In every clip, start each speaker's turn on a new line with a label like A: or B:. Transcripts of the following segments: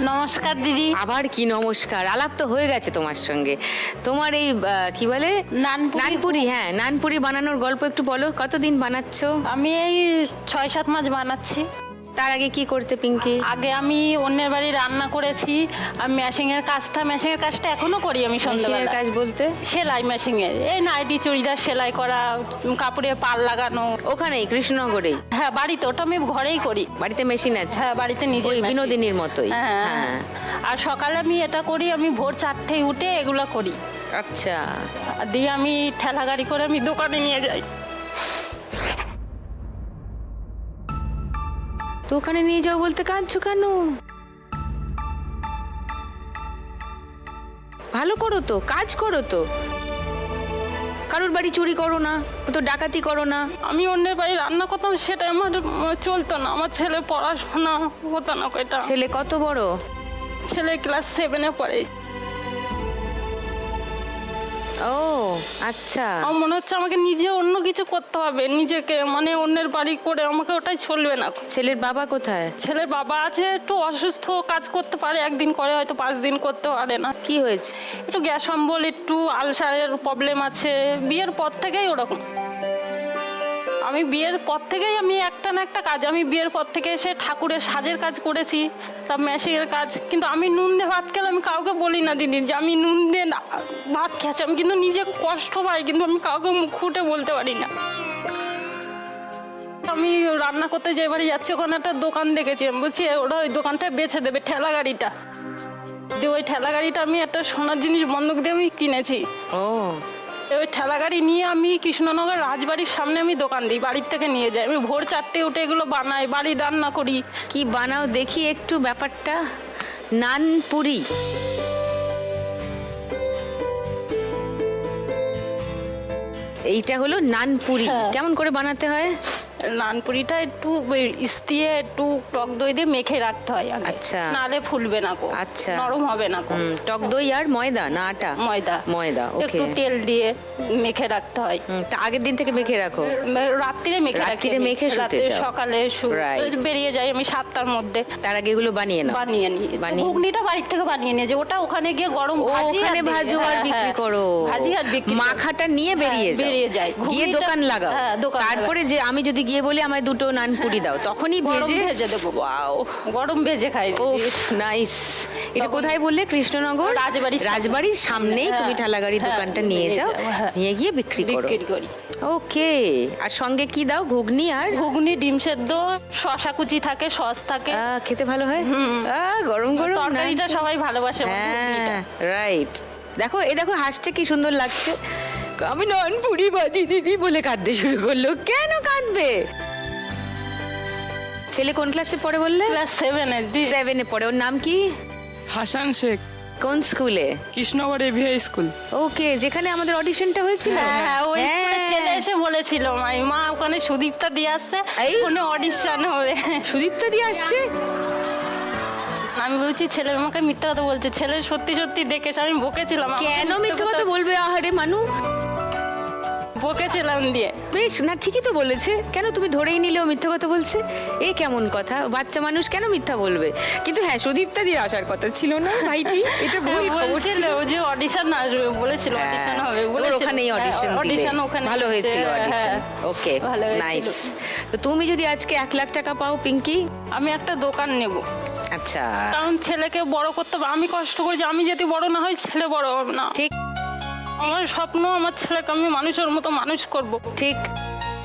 A: নমস্কার দিদি।
B: আবার কি নমস্কার, আলাপ তো হয়ে গেছে তোমার সঙ্গে। তোমার এই কি বলে নানপুরি, হ্যাঁ নানপুরি বানানোর গল্প একটু বলো। কতদিন বানাচ্ছো?
A: আমি এই 6-7 মাস বানাচ্ছি।
B: তার আগে কি করতে পিঙ্কি?
A: আগে আমি অন্যের বাড়ি রান্না করেছি। আমি মেশিনের কাজটা এখনো করি। আমি
B: মেশিনের
A: সন্ধ্যাবেলা
B: কাজ বলতে?
A: সেলাই মেশিনের, এই নাইটি চুড়িদার সেলাই করা, কাপড়ে পাল লাগানো।
B: ওখানেই কৃষ্ণনগরেই?
A: হ্যাঁ বাড়িতে, ওটা আমি ঘরেই করি।
B: বাড়িতে মেশিন আছে?
A: হ্যাঁ বাড়িতে নিজে।
B: ওই বিনোদিনীর মতোই?
A: হ্যাঁ। আর সকালে আমি এটা করি, আমি ভোর 4টায় উঠে এগুলো করি।
B: আচ্ছা।
A: দিয়ে আমি ঠেলা গাড়ি করে আমি দোকানে নিয়ে যাই।
B: তো ওখানে নিয়ে যাও বলতে কাঁদছো কেন? ভালো করো তো, কাজ করো তো, কারোর বাড়ি চুরি করো না, তো ডাকাতি করো না।
A: আমি অন্যের বাড়ি রান্না করতাম, সেটা আমার চলতো না। আমার ছেলে পড়াশোনা হতো না। কয়টা
B: ছেলে কত বড়?
A: ছেলে ক্লাস 7-এ পড়ে।
B: ও আচ্ছা।
A: আমার মনে হচ্ছে আমাকে নিজে অন্য কিছু করতে হবে, নিজেকে মানে অন্যের বাড়ি করে আমাকে ওটাই চলবে না।
B: ছেলের বাবা কোথায়?
A: ছেলের বাবা আছে, একটু অসুস্থ, কাজ করতে পারে, একদিন করে হয়তো 5 দিন করতে পারে না।
B: কি হয়েছে?
A: একটু গ্যাস অম্বল, একটু আলসারের প্রবলেম আছে। বিয়ের পর থেকেই ওরকম। আমি বিয়ের পর থেকেই আমি একটা না একটা কাজ, আমি বিয়ের পর থেকে এসে ঠাকুরের সাজের কাজ করেছি, তার মেশিনের কাজ। কিন্তু আমি নুন দিয়ে ভাত খেলে আমি কাউকে বলি না দিদি যে আমি নুন দিয়ে ভাত খেয়েছি। আমি কিন্তু নিজে কষ্ট পাই, কিন্তু আমি কাউকে মুখ ফুটে বলতে পারি না। আমি রান্না করতে যে বাড়ি যাচ্ছি, ওখানে একটা দোকান দেখেছি। আমি বলছি ওরা ওই দোকানটা বেছে দেবে, ঠেলা গাড়িটা দিয়ে। ওই ঠেলা গাড়িটা আমি একটা সোনার জিনিস বন্ধক দিয়ে আমি কিনেছি।
B: ও,
A: ওই ঠেলা গাড়ি নিয়ে আমি কৃষ্ণনগর রাজবাড়ির সামনে আমি দোকান দিই, বাড়ির থেকে নিয়ে যাই। আমি ভোর 4টে উঠে এগুলো বানাই, বাড়ি রান্না করি।
B: কি বানাও দেখি একটু ব্যাপারটা। নানপুরি, এইটা হলো নানপুরি।
A: হ্যাঁ।
B: কেমন করে বানাতে হয়?
A: নানপুরিটা একটু ইস্তিয়ে একটু টক দই দিয়ে মেখে রাখতে হয় আগে।
B: আচ্ছা।
A: নালে ফুলবে না কো।
B: আচ্ছা।
A: নরম হবে না কো।
B: টক দই আর ময়দা না আটা?
A: ময়দা।
B: ময়দা, ওকে।
A: একটু তেল দিয়ে মেখে রাখতে হয়।
B: তা আগের দিন থেকে মেখে রাখো?
A: রাত্রিরে মেখে রাখি।
B: রাত্রিরে মেখে শুতে
A: রাত্রে
B: যাও?
A: সকালে
B: Right.
A: বেরিয়ে যাই আমি 7টার মধ্যে।
B: তার আগে এগুলো বানিয়ে নাও?
A: বানিয়ে নিই। ঘুগনিটা বাড়ির থেকে বানিয়ে নিয়ে যে ওটা ওখানে গিয়ে গরম ভাজি
B: ওখানে ভাজো আর বিক্রি করো?
A: ভাজি আর বিক্রি করি।
B: মাখাটা নিয়ে বেরিয়ে যাও? গিয়ে দোকান লাগাও? তারপরে যে আমি যদি গিয়ে বলি আমায় দুটো নানপুরি দাও, তখনই ভেজে
A: দেবো।
B: ওয়াও,
A: গরম ভেজে খাই।
B: ওফ নাইস। এটা কোথায় বললে? কৃষ্ণনগর রাজবাড়ির সামনেই তুমি ঠেলাগাড়ি দোকানটা নিয়ে যাও, নিয়ে গিয়ে বিক্রি
A: করি।
B: ওকে। আর সঙ্গে কি দাও? ঘুগনি আর
A: ঘুগনি, ডিম সেদ্ধ, শসা কুচি থাকে, সস থাকে।
B: খেতে ভালো হয়? গরম গরম
A: তরকারিটা সবাই ভালোবাসে।
B: হ্যাঁ রাইট। দেখো এই দেখো হাসছে, কি সুন্দর লাগছে। আমি নানপুরি ভাজি দিদি বলে কাঁদতে শুরু করলো। কেন কাঁদবে? ছেলে কোন ক্লাসে পড়ে বললে?
A: ক্লাস
B: 7-এ পড়ে। ওর নাম কি?
C: হাসান শেখ।
B: কোন স্কুলে?
C: Krishnanagar AVI school.
B: ওকে, যেখানে আমাদের অডিশনটা হয়েছিল।
A: হ্যাঁ, ওই ছেলে এসে বলেছিল মা ওখানে সুদীপ্তা দিয়ে আসছে, ওখানে অডিশন হবে।
B: সুদীপ্তা দিয়ে আসছে?
A: আমি বলছি ছেলে আমাকে মিথ্যা কথা বলছে। ছেলে সত্যি সত্যি দেখেছে। আমি বকেছিলাম।
B: কেন মিথ্যা কথা বলবে? আহারে মানু,
A: বকেছিলাম দিয়ে।
B: বেশ না, ঠিকই তো বলেছে। কেন তুমি ধরেই নিলে ও মিথ্যা কথা বলছে? এ কেমন কথা? বাচ্চা মানুষ কেন মিথ্যা বলবে? কিন্তু হ্যাঁ, সুদীপ্তা দিয়ে আসার কথা ছিল না ভাইটি। এটা
A: বলছিল যে অডিশন আসবে, বলেছিল অডিশন হবে বলেছিল।
B: ওখানেই অডিশন দিলে ভালো হয়েছিল অডিশন। ওকে, নাইস। তো তুমি যদি আজকে 1 লাখ টাকা পাও পিঙ্কি?
A: আমি একটা দোকান নেব।
B: আচ্ছা।
A: কারণ ছেলেকে বড় করতে হবে। আমি কষ্ট করেছি, আমি যদি বড় না হই ছেলে বড় হবে না।
B: ঠিক।
A: আমার স্বপ্ন আমার ছেলেকে আমি মানুষের মতো মানুষ করব।
B: ঠিক।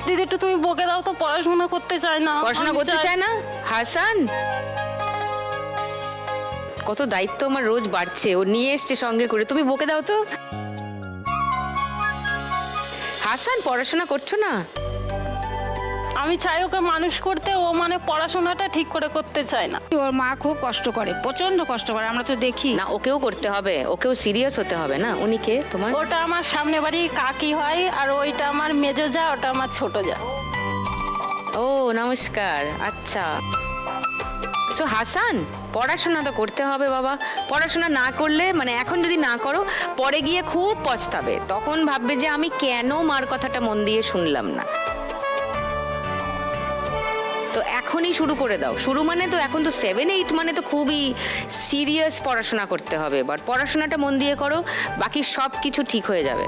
A: দিদি একটু তুমি বকে দাও তো, পড়াশোনা করতে চায় না।
B: পড়াশোনা করতে চায় না? হাসান, কত দায়িত্ব আমার রোজ বাড়ছে। ও নিয়ে এসছে সঙ্গে করে, তুমি বকে দাও তো। হাসান, পড়াশোনা করছো না?
A: আমি চাই ওকে মানুষ করতে, ও মানে পড়াশোনাটা ঠিক করে করতে চায় না।
D: ওর মা খুব কষ্ট করে, প্রচন্ড কষ্ট করে, আমরা তো দেখি
B: না, ওকেও করতে হবে, ওকেও সিরিয়াস হতে হবে না। উনি কে তোমার?
A: ওটা আমার সামনে বাড়ি কাকি হয়, আর ওইটা আমার মেজো যা, ওটা আমার ছোট যা।
B: ও নমস্কার। আচ্ছা, তো হাসান, পড়াশোনা তো করতে হবে বাবা। পড়াশোনা না করলে, মানে এখন যদি না করো, পরে গিয়ে খুব পস্তাবে। তখন ভাববে যে আমি কেন মার কথাটা মন দিয়ে শুনলাম না। তো এখনই শুরু করে দাও। শুরু মানে তো এখন তো 7-8 মানে তো খুবই সিরিয়াস পড়াশোনা করতে হবে। এবার পড়াশোনাটা মন দিয়ে করো, বাকি সব কিছু ঠিক হয়ে যাবে।